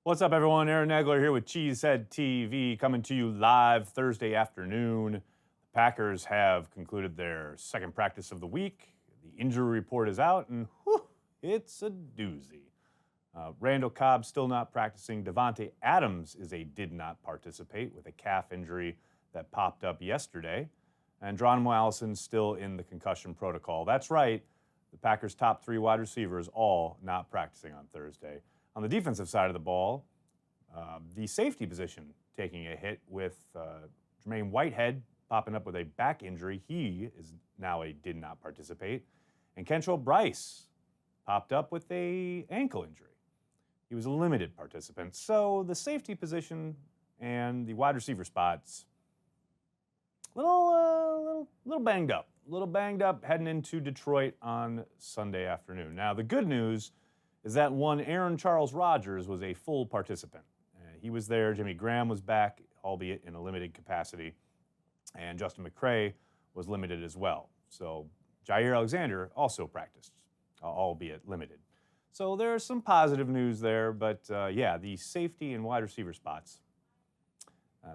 What's up, everyone? Aaron Nagler here with Cheesehead TV, coming to you live Thursday afternoon. The Packers have concluded their second practice of the week. The injury report is out, and whew, it's a doozy. Randall Cobb still not practicing. Devontae Adams did not participate with a calf injury that popped up yesterday. And Geronimo Allison still in the concussion protocol. That's right, the Packers' top three wide receivers all not practicing on Thursday. On the defensive side of the ball, the safety position taking a hit with Jermaine Whitehead popping up with a back injury. He is now did not participate. And Kentrell Bryce popped up with a ankle injury. He was a limited participant. So the safety position and the wide receiver spots, little banged up. A little banged up heading into Detroit on Sunday afternoon. Now, the good news is that one Aaron Charles Rodgers was a full participant. He was there. Jimmy Graham was back, albeit in a limited capacity. And Justin McCray was limited as well. So Jair Alexander also practiced, albeit limited. So there's some positive news there. But, the safety and wide receiver spots.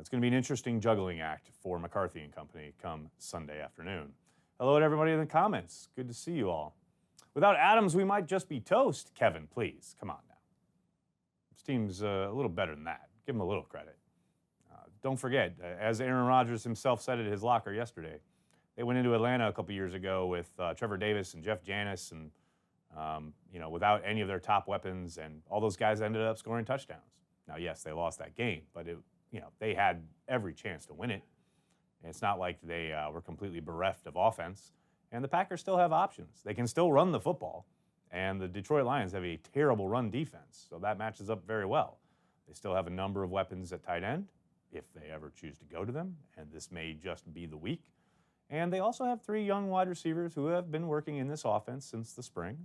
It's going to be an interesting juggling act for McCarthy and company come Sunday afternoon. Hello to everybody in the comments. Good to see you all. Without Adams, we might just be toast. Kevin, please, come on now. This team's a little better than that. Give him a little credit. Don't forget, as Aaron Rodgers himself said at his locker yesterday, they went into Atlanta a couple years ago with Trevor Davis and Jeff Janis and, without any of their top weapons, and all those guys ended up scoring touchdowns. Now, yes, they lost that game, but they had every chance to win it. And it's not like they were completely bereft of offense. And the Packers still have options. They can still run the football. And the Detroit Lions have a terrible run defense. So that matches up very well. They still have a number of weapons at tight end, if they ever choose to go to them. And this may just be the week. And they also have three young wide receivers who have been working in this offense since the spring.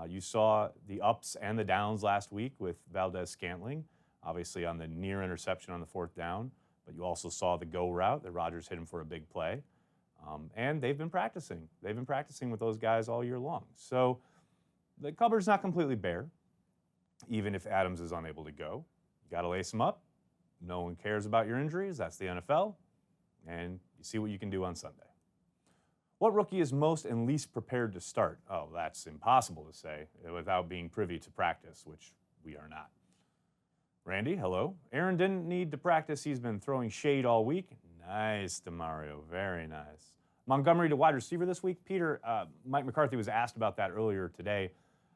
You saw the ups and the downs last week with Valdez-Scantling, obviously on the near interception on the fourth down. But you also saw the go route that Rodgers hit him for a big play. And they've been practicing. They've been practicing with those guys all year long. So the cupboard's not completely bare, even if Adams is unable to go. You got to lace him up. No one cares about your injuries. That's the NFL. And you see what you can do on Sunday. What rookie is most and least prepared to start? Oh, that's impossible to say without being privy to practice, which we are not. Randy, hello. Aaron didn't need to practice. He's been throwing shade all week. Nice, DeMario. Very nice. Montgomery to wide receiver this week. Peter, Mike McCarthy was asked about that earlier today.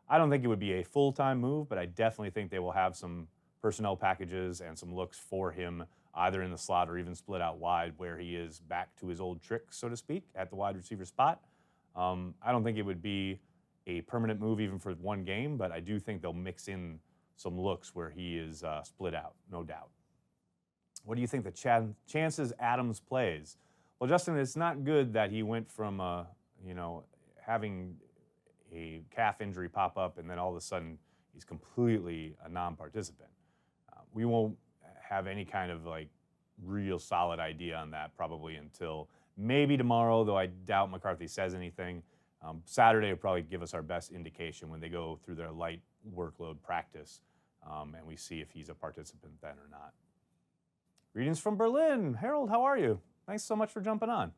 I don't think it would be a full-time move, but I definitely think they will have some personnel packages and some looks for him either in the slot or even split out wide where he is back to his old tricks, so to speak, at the wide receiver spot. I don't think it would be a permanent move even for one game, but I do think they'll mix in some looks where he is split out, no doubt. What do you think the chances Adams plays? Well, Justin, it's not good that he went from, having a calf injury pop up and then all of a sudden he's completely a non-participant. We won't have any kind of real solid idea on that probably until maybe tomorrow, though I doubt McCarthy says anything. Saturday will probably give us our best indication when they go through their light workload practice and we see if he's a participant then or not. Greetings from Berlin. Harold, how are you? Thanks so much for jumping on.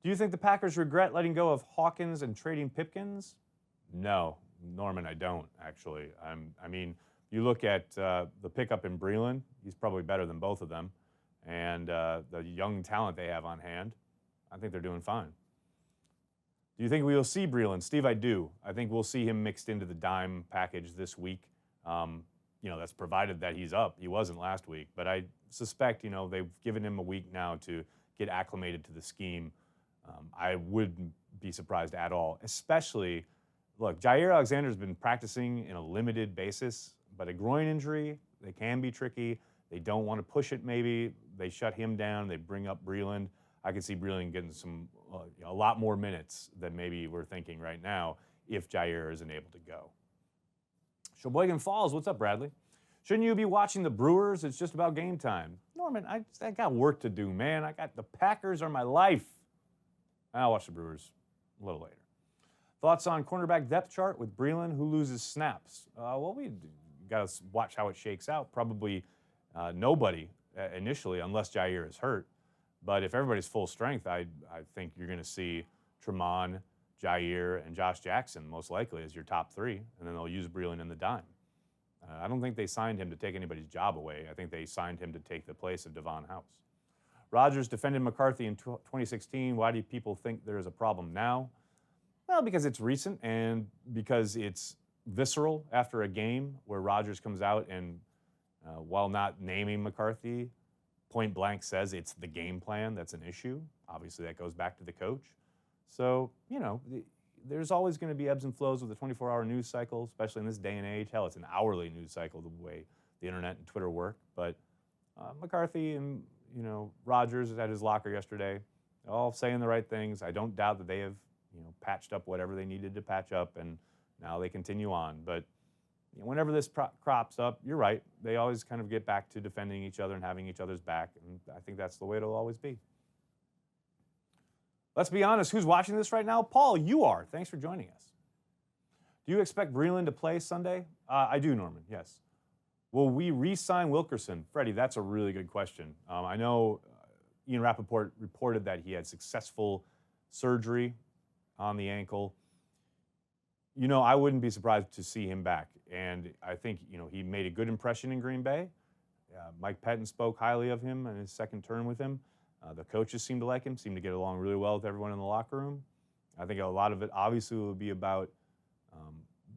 Do you think the Packers regret letting go of Hawkins and trading Pipkins? No, Norman, I don't, actually. You look at the pickup in Breeland, he's probably better than both of them. And the young talent they have on hand, I think they're doing fine. Do you think we will see Breeland? Steve, I do. I think we'll see him mixed into the dime package this week. That's provided that he's up. He wasn't last week. But I suspect, they've given him a week now to get acclimated to the scheme. I wouldn't be surprised at all, especially, look, Jair Alexander's been practicing in a limited basis, but a groin injury, they can be tricky. They don't want to push it maybe. They shut him down. They bring up Breeland. I could see Breeland getting a lot more minutes than maybe we're thinking right now if Jair isn't able to go. Sheboygan Falls, what's up, Bradley? Shouldn't you be watching the Brewers? It's just about game time. Norman, I got work to do, man. The Packers are my life. I'll watch the Brewers a little later. Thoughts on cornerback depth chart with Breeland, who loses snaps? We got to watch how it shakes out. Probably nobody initially, unless Jair is hurt. But if everybody's full strength, I think you're going to see Tremont, Jair, and Josh Jackson most likely as your top three, and then they'll use Breland in the dime. I don't think they signed him to take anybody's job away. I think they signed him to take the place of Devon House. Rodgers defended McCarthy in 2016. Why do people think there is a problem now? Well, because it's recent and because it's visceral after a game where Rodgers comes out and, while not naming McCarthy, point blank says it's the game plan that's an issue. Obviously, that goes back to the coach. So, there's always going to be ebbs and flows with the 24-hour news cycle, especially in this day and age. Hell, it's an hourly news cycle the way the internet and Twitter work. But McCarthy and, Rodgers at his locker yesterday, all saying the right things. I don't doubt that they have, patched up whatever they needed to patch up, and now they continue on. But whenever this crops up, you're right. They always kind of get back to defending each other and having each other's back, and I think that's the way it'll always be. Let's be honest, who's watching this right now? Paul, you are. Thanks for joining us. Do you expect Breland to play Sunday? I do, Norman, yes. Will we re-sign Wilkerson? Freddie, that's a really good question. I know Ian Rappaport reported that he had successful surgery on the ankle. I wouldn't be surprised to see him back. And I think, he made a good impression in Green Bay. Mike Pettin spoke highly of him in his second term with him. The coaches seem to like him, seem to get along really well with everyone in the locker room. I think a lot of it obviously will be about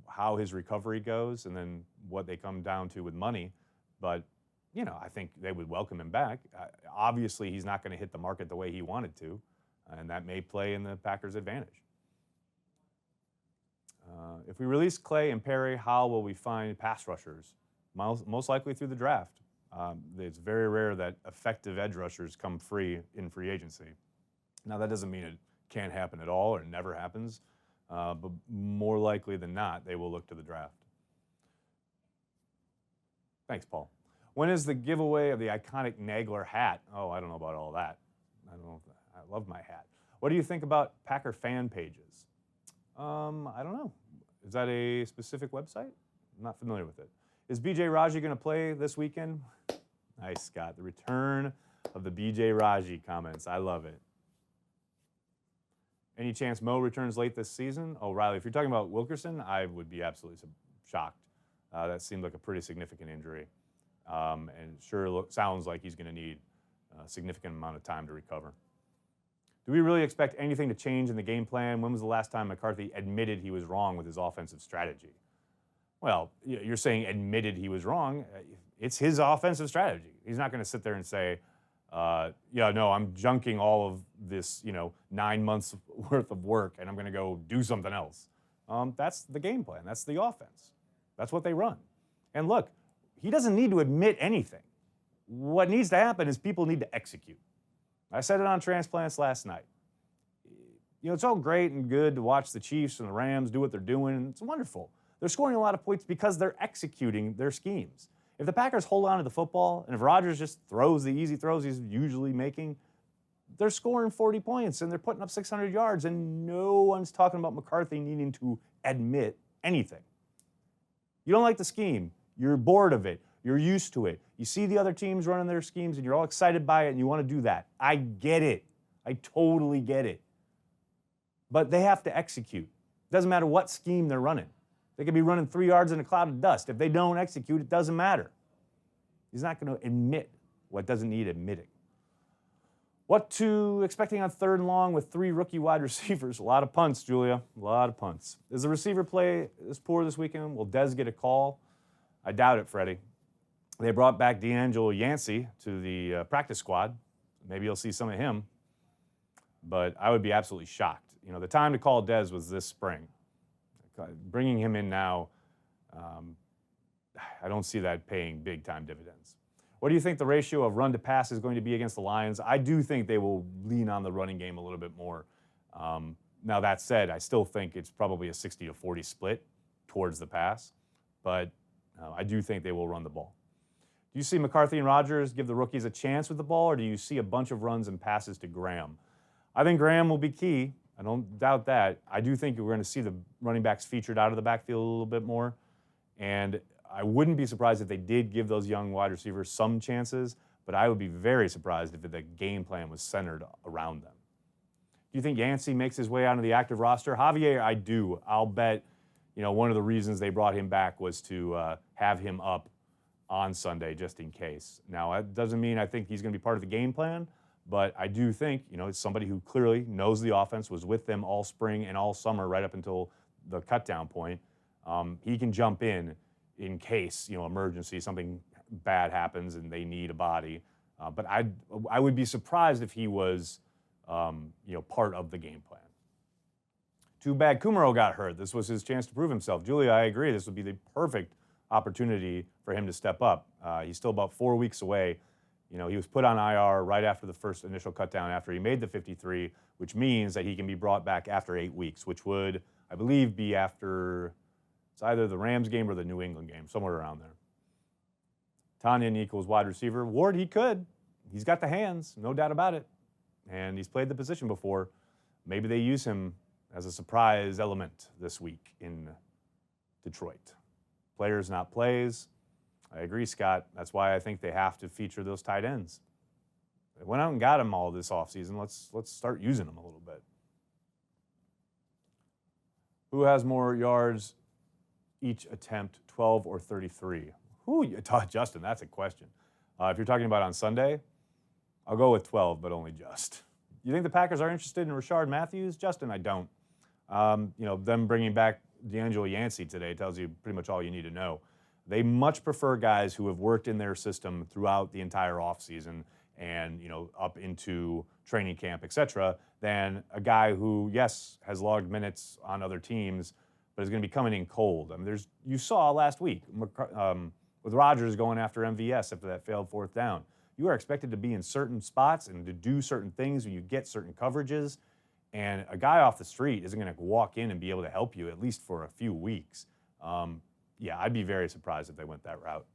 how his recovery goes and then what they come down to with money. But, I think they would welcome him back. Obviously, he's not going to hit the market the way he wanted to, and that may play in the Packers' advantage. If we release Clay and Perry, how will we find pass rushers? Most likely through the draft. It's very rare that effective edge rushers come free in free agency. Now, that doesn't mean it can't happen at all or it never happens, but more likely than not, they will look to the draft. Thanks, Paul. When is the giveaway of the iconic Nagler hat? Oh, I don't know about all that. I love my hat. What do you think about Packer fan pages? I don't know. Is that a specific website? I'm not familiar with it. Is B.J. Raji going to play this weekend? Nice, Scott. The return of the B.J. Raji comments. I love it. Any chance Mo returns late this season? Oh, Riley, if you're talking about Wilkerson, I would be absolutely shocked. That seemed like a pretty significant injury. And sure sounds like he's going to need a significant amount of time to recover. Do we really expect anything to change in the game plan? When was the last time McCarthy admitted he was wrong with his offensive strategy? Well, you're saying admitted he was wrong. It's his offensive strategy. He's not going to sit there and say, I'm junking all of this, 9 months worth of work and I'm going to go do something else. That's the game plan. That's the offense. That's what they run. And look, he doesn't need to admit anything. What needs to happen is people need to execute. I said it on Transplants last night. It's all great and good to watch the Chiefs and the Rams do what they're doing. It's wonderful. They're scoring a lot of points because they're executing their schemes. If the Packers hold on to the football, and if Rodgers just throws the easy throws he's usually making, they're scoring 40 points and they're putting up 600 yards, and no one's talking about McCarthy needing to admit anything. You don't like the scheme. You're bored of it. You're used to it. You see the other teams running their schemes, and you're all excited by it, and you want to do that. I get it. I totally get it. But they have to execute. Doesn't matter what scheme they're running. They could be running 3 yards in a cloud of dust. If they don't execute, it doesn't matter. He's not going to admit what doesn't need admitting. What to expecting on 3rd and long with 3 rookie wide receivers? A lot of punts, Julia. A lot of punts. Is the receiver play this poor this weekend? Will Dez get a call? I doubt it, Freddie. They brought back D'Angelo Yancey to the practice squad. Maybe you'll see some of him. But I would be absolutely shocked. The time to call Dez was this spring. Bringing him in now, I don't see that paying big-time dividends. What do you think the ratio of run to pass is going to be against the Lions? I do think they will lean on the running game a little bit more. Now, that said, I still think it's probably a 60-40 split towards the pass. But I do think they will run the ball. Do you see McCarthy and Rodgers give the rookies a chance with the ball, or do you see a bunch of runs and passes to Graham? I think Graham will be key. I don't doubt that. I do think we're going to see the running backs featured out of the backfield a little bit more. And I wouldn't be surprised if they did give those young wide receivers some chances, but I would be very surprised if the game plan was centered around them. Do you think Yancey makes his way onto the active roster? Javier, I do. I'll bet, one of the reasons they brought him back was to have him up on Sunday just in case. Now, that doesn't mean I think he's going to be part of the game plan, but I do think, it's somebody who clearly knows the offense, was with them all spring and all summer right up until the cutdown point. He can jump in case, emergency, something bad happens and they need a body. But I would be surprised if he was, part of the game plan. Too bad Kumaro got hurt. This was his chance to prove himself. Julia, I agree. This would be the perfect opportunity for him to step up. He's still about 4 weeks away. He was put on IR right after the first initial cutdown after he made the 53, which means that he can be brought back after 8 weeks, which would, I believe, be after it's either the Rams game or the New England game, somewhere around there. Tanyan equals wide receiver. Ward, he could. He's got the hands, no doubt about it. And he's played the position before. Maybe they use him as a surprise element this week in Detroit. Players, not plays. I agree, Scott. That's why I think they have to feature those tight ends. They went out and got them all this offseason. Let's start using them a little bit. Who has more yards each attempt, 12 or 33? Justin, that's a question. If you're talking about on Sunday, I'll go with 12, but only just. You think the Packers are interested in Rashard Matthews? Justin, I don't. Them bringing back D'Angelo Yancey today tells you pretty much all you need to know. They much prefer guys who have worked in their system throughout the entire offseason and, up into training camp, et cetera, than a guy who, yes, has logged minutes on other teams, but is going to be coming in cold. I mean, you saw last week with Rodgers going after MVS after that failed fourth down. You are expected to be in certain spots and to do certain things when you get certain coverages. And a guy off the street isn't going to walk in and be able to help you, at least for a few weeks. I'd be very surprised if they went that route.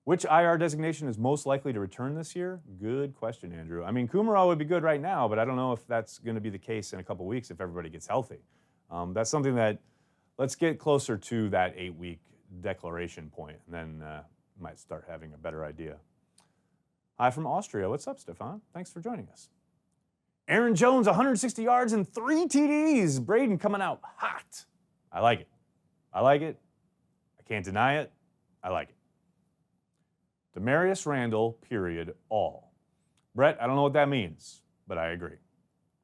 Which IR designation is most likely to return this year? Good question, Andrew. I mean, Kumaro would be good right now, but I don't know if that's going to be the case in a couple weeks if everybody gets healthy. That's something that, let's get closer to that 8-week declaration point, and then might start having a better idea. Hi from Austria. What's up, Stefan? Thanks for joining us. Aaron Jones, 160 yards and 3 TDs. Braden coming out hot. I like it. I can't deny it. I like it. Demarius Randall, period, all. Brett, I don't know what that means, but I agree.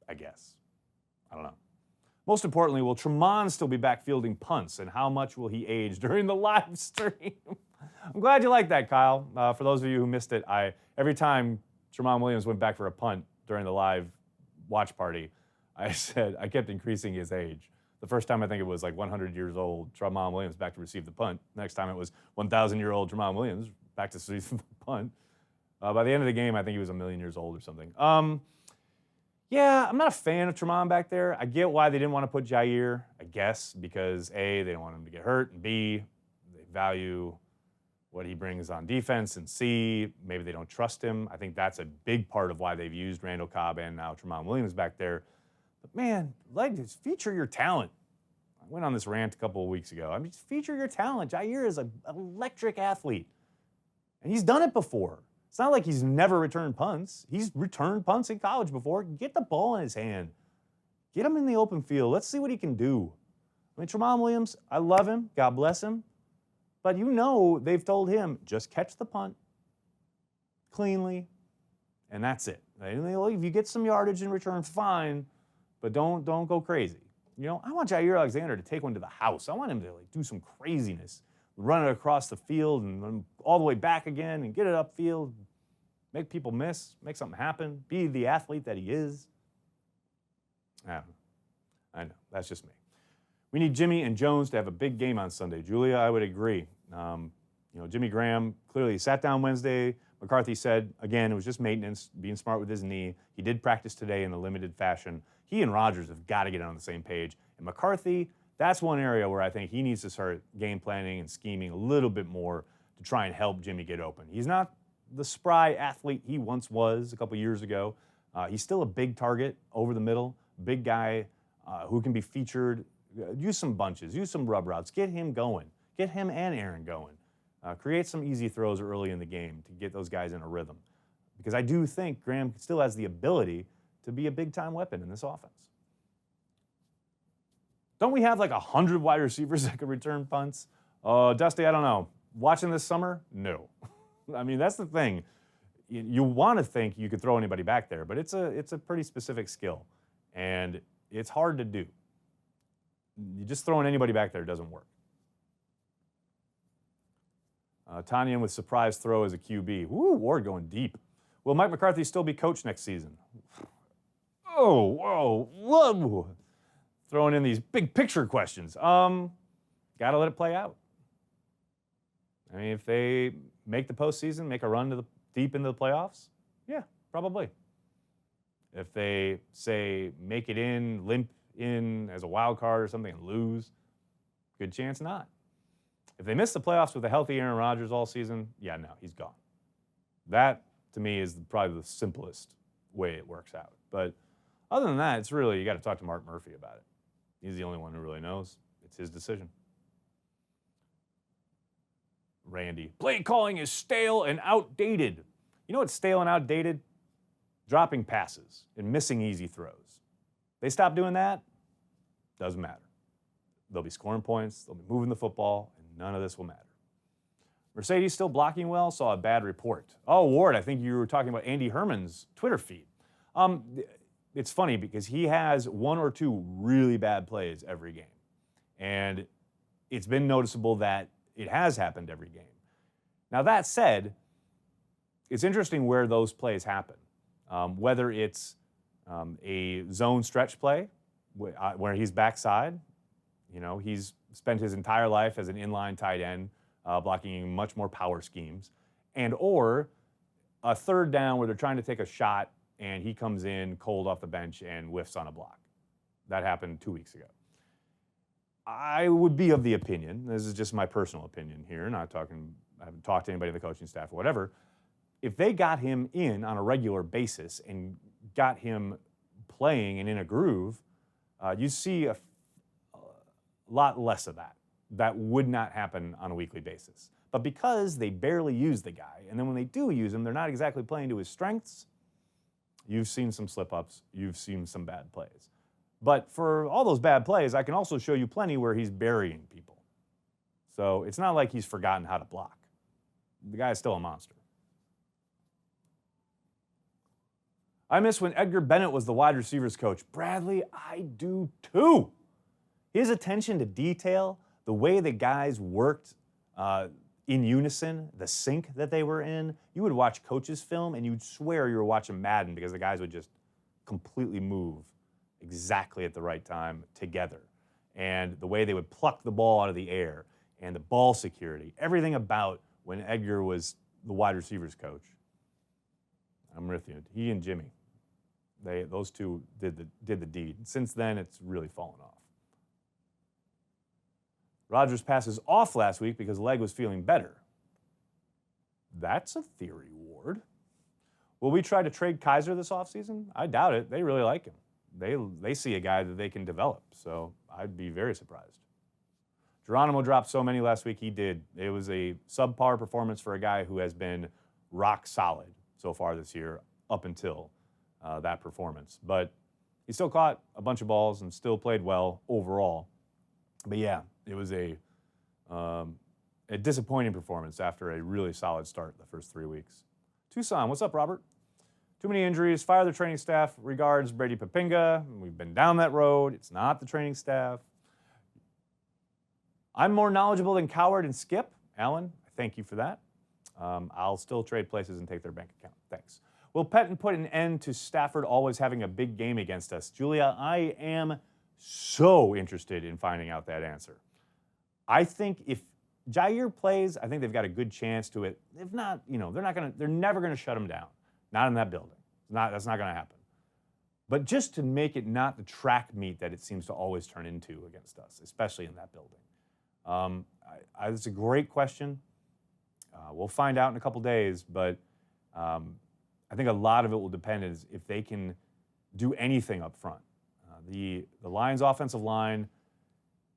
I guess. I don't know. Most importantly, will Tremont still be back fielding punts, and how much will he age during the live stream? I'm glad you like that, Kyle. For those of you who missed it, every time Tremont Williams went back for a punt during the live watch party, I kept increasing his age. The first time I think it was like 100 years old, Tremont Williams back to receive the punt. Next time it was 1,000-year-old Tremont Williams back to receive the punt. By the end of the game, I think he was 1,000,000 years old or something. I'm not a fan of Tremont back there. I get why they didn't want to put Jair, I guess, because A, they don't want him to get hurt, and B, they value what he brings on defense, and C, maybe they don't trust him. I think that's a big part of why they've used Randall Cobb and now Tremont Williams back there. But man, just feature your talent. I went on this rant a couple of weeks ago. Just feature your talent. Jair is an electric athlete, and he's done it before. It's not like he's never returned punts. He's returned punts in college before. Get the ball in his hand. Get him in the open field. Let's see what he can do. Tremont Williams, I love him. God bless him. But they've told him, just catch the punt cleanly, and that's it. If you get some yardage in return, fine, but don't go crazy. I want Jair Alexander to take one to the house. I want him to do some craziness, run it across the field and run all the way back again and get it upfield, make people miss, make something happen, be the athlete that he is. I know. That's just me. We need Jimmy and Jones to have a big game on Sunday. Julia, I would agree. Jimmy Graham clearly sat down Wednesday. McCarthy said, again, it was just maintenance, being smart with his knee. He did practice today in a limited fashion. He and Rodgers have got to get on the same page. And McCarthy, that's one area where I think he needs to start game planning and scheming a little bit more to try and help Jimmy get open. He's not the spry athlete he once was a couple years ago. He's still a big target over the middle, big guy who can be featured Use some bunches, use some rub routes, get him going. Get him and Aaron going. Create some easy throws early in the game to get those guys in a rhythm. Because I do think Graham still has the ability to be a big-time weapon in this offense. Don't we have like 100 wide receivers that could return punts? Dusty, I don't know. Watching this summer? No. I mean, that's the thing. You want to think you could throw anybody back there, but it's a pretty specific skill, and it's hard to do. You just throwing anybody back there doesn't work. Tanyan with surprise throw as a QB. Woo, Ward going deep. Will Mike McCarthy still be coach next season? Oh, whoa. Throwing in these big picture questions. Got to let it play out. I mean, if they make the postseason, make a run to deep into the playoffs, yeah, probably. If they, say, make it in, limp in as a wild card or something and lose, good chance not. If they miss the playoffs with a healthy Aaron Rodgers all season, yeah, no, he's gone. That, to me, is probably the simplest way it works out. But other than that, it's really, you got to talk to Mark Murphy about it. He's the only one who really knows. It's his decision. Randy, play calling is stale and outdated. You know what's stale and outdated? Dropping passes and missing easy throws. They stop doing that, doesn't matter. They'll be scoring points, they'll be moving the football, and none of this will matter. Mercedes still blocking well, saw a bad report. Oh, Ward, I think you were talking about Andy Herman's Twitter feed. It's funny because he has one or two really bad plays every game. And it's been noticeable that it has happened every game. Now, that said, it's interesting where those plays happen. Whether it's a zone stretch play where he's backside, he's spent his entire life as an inline tight end, blocking much more power schemes, or a third down where they're trying to take a shot and he comes in cold off the bench and whiffs on a block. That happened 2 weeks ago. I would be of the opinion, this is just my personal opinion here, I haven't talked to anybody in the coaching staff or whatever, if they got him in on a regular basis and got him playing and in a groove, you see a lot less of that. That would not happen on a weekly basis. But because they barely use the guy, and then when they do use him, they're not exactly playing to his strengths, you've seen some slip-ups, you've seen some bad plays. But for all those bad plays, I can also show you plenty where he's burying people. So it's not like he's forgotten how to block. The guy's still a monster. I miss when Edgar Bennett was the wide receivers coach. Bradley, I do too. His attention to detail, the way the guys worked in unison, the sync that they were in, you would watch coaches film and you'd swear you were watching Madden because the guys would just completely move exactly at the right time together. And the way they would pluck the ball out of the air and the ball security, everything about when Edgar was the wide receivers coach. I'm with you. He and Jimmy, those two did the deed. Since then, it's really fallen off. Rodgers passes off last week because leg was feeling better. That's a theory, Ward. Will we try to trade Kaiser this offseason? I doubt it. They really like him. They see a guy that they can develop, so I'd be very surprised. Geronimo dropped so many last week, he did. It was a subpar performance for a guy who has been rock solid so far this year up until that performance. But he still caught a bunch of balls and still played well overall. But yeah, it was a disappointing performance after a really solid start the first 3 weeks. Tucson, what's up, Robert? Too many injuries. Fire the training staff. Regards, Brady Papinga. We've been down that road. It's not the training staff. I'm more knowledgeable than Coward and Skip. Alan, thank you for that. I'll still trade places and take their bank account. Thanks. Will Pettin put an end to Stafford always having a big game against us? Julia, I am so interested in finding out that answer. I think if Jair plays, I think they've got a good chance to it. If not, they're never going to shut him down. Not in that building. That's not going to happen. But just to make it not the track meet that it seems to always turn into against us, especially in that building. It's a great question. We'll find out in a couple days, but I think a lot of it will depend is if they can do anything up front. The Lions' offensive line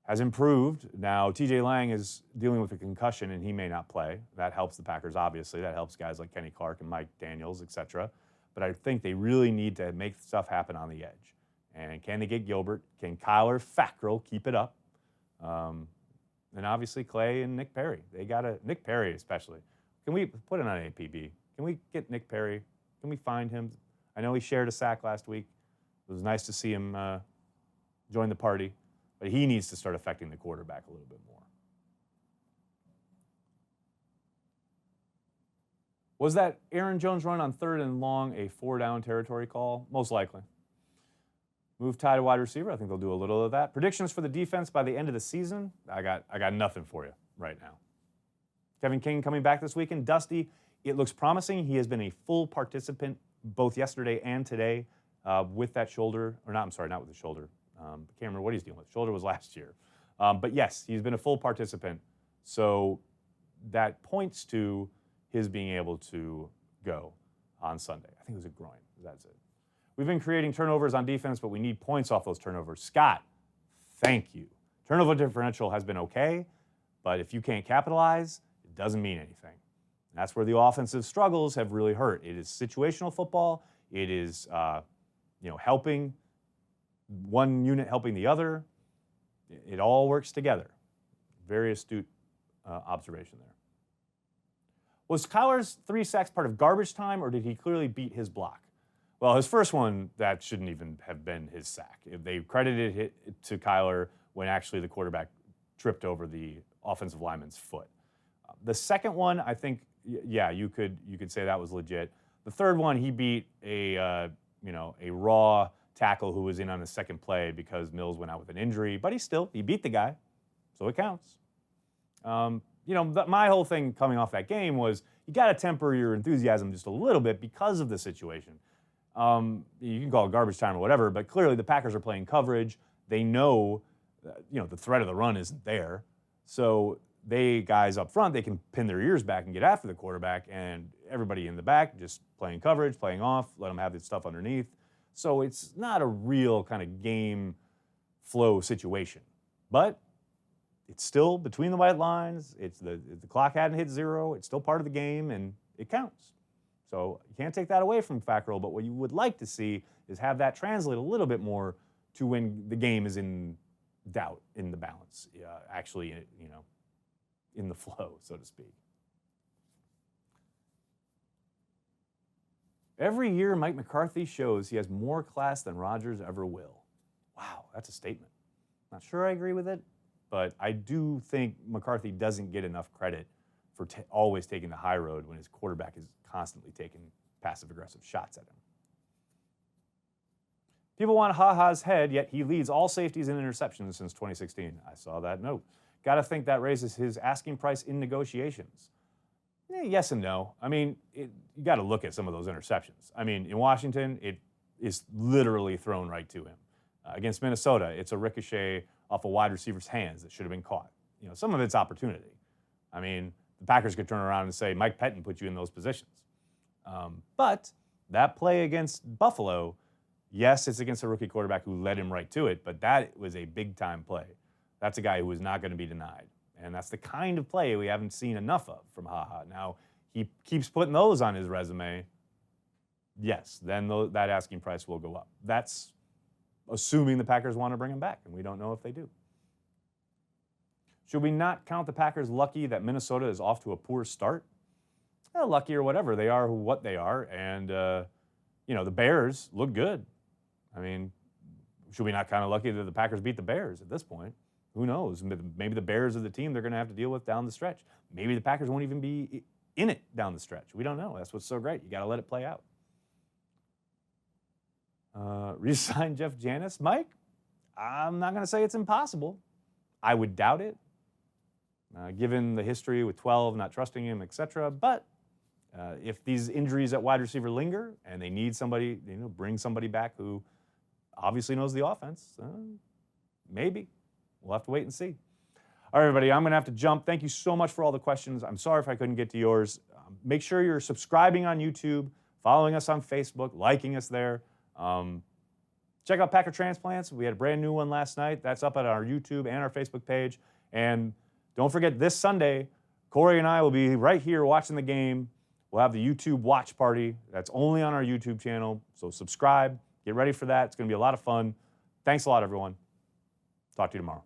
has improved. Now, TJ Lang is dealing with a concussion, and he may not play. That helps the Packers, obviously. That helps guys like Kenny Clark and Mike Daniels, etc. But I think they really need to make stuff happen on the edge. And can they get Gilbert? Can Kyler Fackrell keep it up? And obviously Clay and Nick Perry. They got to, Nick Perry especially. Can we put it on APB? Can we get Nick Perry? Can we find him? I know he shared a sack last week. It was nice to see him join the party, but he needs to start affecting the quarterback a little bit more. Was that Aaron Jones run on 3rd and long a 4-down territory call? Most likely. Move Ty to wide receiver. I think they'll do a little of that. Predictions for the defense by the end of the season. I got nothing for you right now. Kevin King coming back this weekend. Dusty, it looks promising. He has been a full participant both yesterday and today with that shoulder. Or not, I'm sorry, not with the shoulder. I can't remember what he's dealing with. Shoulder was last year. But yes, he's been a full participant. So that points to his being able to go on Sunday. I think it was a groin. That's it. We've been creating turnovers on defense, but we need points off those turnovers. Scott, thank you. Turnover differential has been okay, but if you can't capitalize, it doesn't mean anything. And that's where the offensive struggles have really hurt. It is situational football. It is, helping one unit helping the other. It all works together. Very astute observation there. Was Kyler's 3 sacks part of garbage time, or did he clearly beat his block? Well, his first one, that shouldn't even have been his sack. They credited it to Kyler when actually the quarterback tripped over the offensive lineman's foot. The second one, I think, yeah, you could say that was legit. The third one, he beat a raw tackle who was in on the second play because Mills went out with an injury, but he beat the guy, so it counts. My whole thing coming off that game was you got to temper your enthusiasm just a little bit because of the situation. You can call it garbage time or whatever, but clearly the Packers are playing coverage. They know, the threat of the run isn't there. So guys up front, they can pin their ears back and get after the quarterback, and everybody in the back just playing coverage, playing off, let them have this stuff underneath. So it's not a real kind of game flow situation. But it's still between the white lines. The clock hadn't hit 0. It's still part of the game, and it counts. So you can't take that away from Fackrell, but what you would like to see is have that translate a little bit more to when the game is in doubt, in the balance, actually, in the flow, so to speak. Every year, Mike McCarthy shows he has more class than Rodgers ever will. Wow, that's a statement. Not sure I agree with it, but I do think McCarthy doesn't get enough credit for always taking the high road when his quarterback is constantly taking passive-aggressive shots at him. People want HaHa's head, yet he leads all safeties in interceptions since 2016. I saw that note. Got to think that raises his asking price in negotiations. Yes and no. I mean, you got to look at some of those interceptions. I mean, in Washington, it is literally thrown right to him. Against Minnesota, it's a ricochet off a wide receiver's hands that should have been caught. Some of it's opportunity. I mean, the Packers could turn around and say, Mike Pettin put you in those positions. But that play against Buffalo, yes, it's against a rookie quarterback who led him right to it, but that was a big-time play. That's a guy who is not going to be denied. And that's the kind of play we haven't seen enough of from HaHa. Now, he keeps putting those on his resume. Yes, then that asking price will go up. That's assuming the Packers want to bring him back, and we don't know if they do. Should we not count the Packers lucky that Minnesota is off to a poor start? Lucky or whatever. They are what they are, and, the Bears look good. I mean, should we not kind of lucky that the Packers beat the Bears at this point? Who knows? Maybe the Bears are the team they're going to have to deal with down the stretch. Maybe the Packers won't even be in it down the stretch. We don't know. That's what's so great. You got to let it play out. Resign Jeff Janis. Mike, I'm not going to say it's impossible. I would doubt it, given the history with 12, not trusting him, etc. But if these injuries at wide receiver linger and they need somebody, bring somebody back who obviously knows the offense, maybe. We'll have to wait and see. All right, everybody, I'm going to have to jump. Thank you so much for all the questions. I'm sorry if I couldn't get to yours. Make sure you're subscribing on YouTube, following us on Facebook, liking us there. check out Packer Transplants. We had a brand new one last night. That's up at our YouTube and our Facebook page. And don't forget, this Sunday, Corey and I will be right here watching the game. We'll have the YouTube watch party. That's only on our YouTube channel. So subscribe. Get ready for that. It's going to be a lot of fun. Thanks a lot, everyone. Talk to you tomorrow.